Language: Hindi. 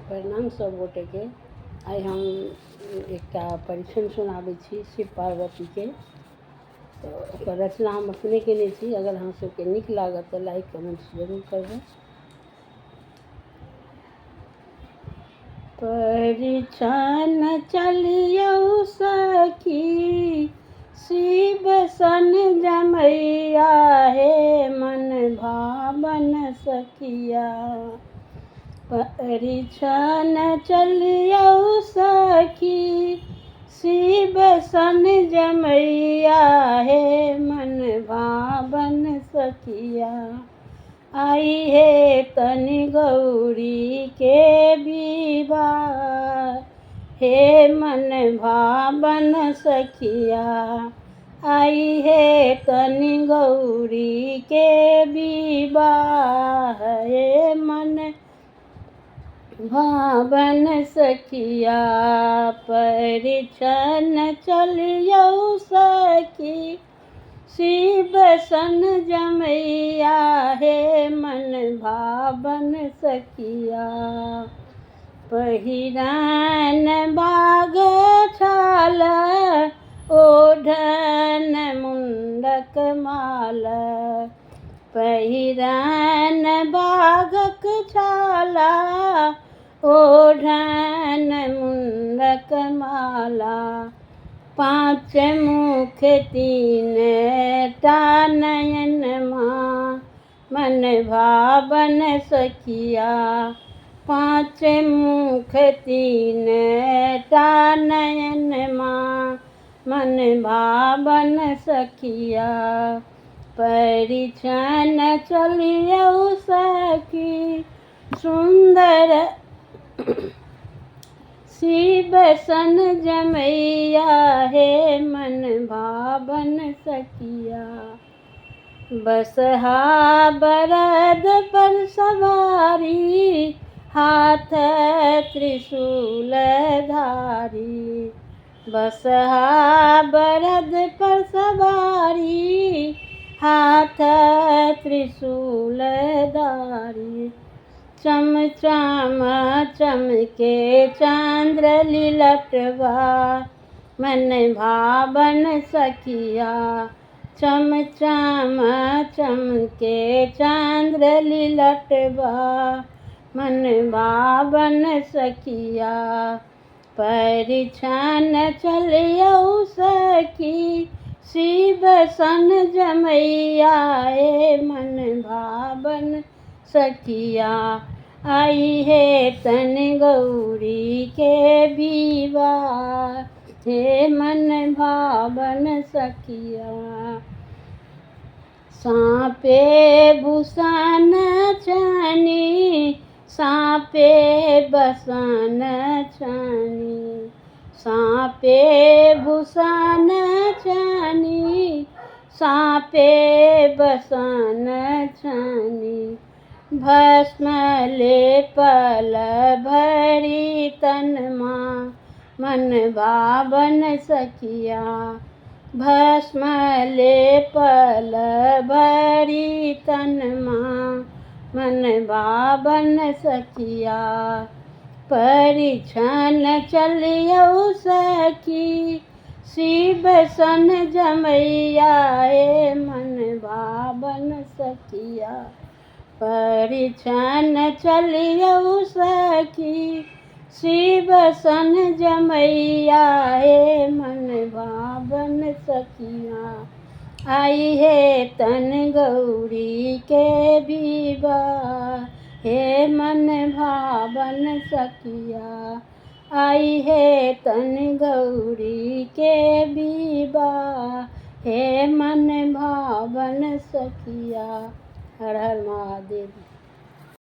प्रणाम सब गोटे के। आई हम एक परीक्षण सुनाबै छी शिव पार्वती के। तो ओकर रचना हम अपने केने छी। अगर अहाँ सबके नीक लागत तो लाइक कमेंट जरूर करबै। परीक्षण चलियौ सखी शिव सन जमैया हे मन भावन सखिया। परीक्षण चलियौ सखी शिव सन जमैया हे मन भावन सखिया। आई हे तनि गौरी के विवाह हे मन भावन सखिया। आई हे तनि गौरी के विवाह हे मन भावन सखिया। परीक्षण चलियौ सखी शिव सन जमैया हे मन भावन सखिया। पहिरन बाग छाल ओढ़न मुंडक माल। पहिरन बागक छाला ओढ़न मुंडक माला। पाँच मुख तीन टा नयन माँ मन भावन सखिया। पाँच मुख तीन टा नयन माँ मन भावन सखिया। परीक्षण चलियौ सखी सुंदर शिव सन जमैया हे मन भावन सखिया। बसहा बरद पर सवारी हाथ त्रिशूल धारी। बसहा बरद पर सवारी हाथ त्रिशूल धारी। चम चम चमके चंद्र लीलटवा मन भावन सखिया। चम चम चमके चंद्र लीलटवा मन भावन सखिया। परीक्षण चलियौ सखी शिव सन जमैया हे मन भावन सखिया। आई हे तनि गौरी के विवाह हे मन भावन सखिया। साँपे भूषण छानी साँपे बसन छानी। साँपे भूषण छानी साँपे बसन छानी। भस्म लेपल भरी तन माँ मन भावन सखिया। भस्म लेपल भरी तन माँ मन भावन सखिया। परीक्षण चलियौ सखी शिव सन जमैया हे मन भावन सखिया। परीक्षण चलियौ सखी शिव सन जमैया हे मन भावन सखिया। आई हे तनि गौरी के विवाह हे मन भावन सखिया। आई हे तनि गौरी के विवाह हे मन भावन सखिया। हर हर महादेव।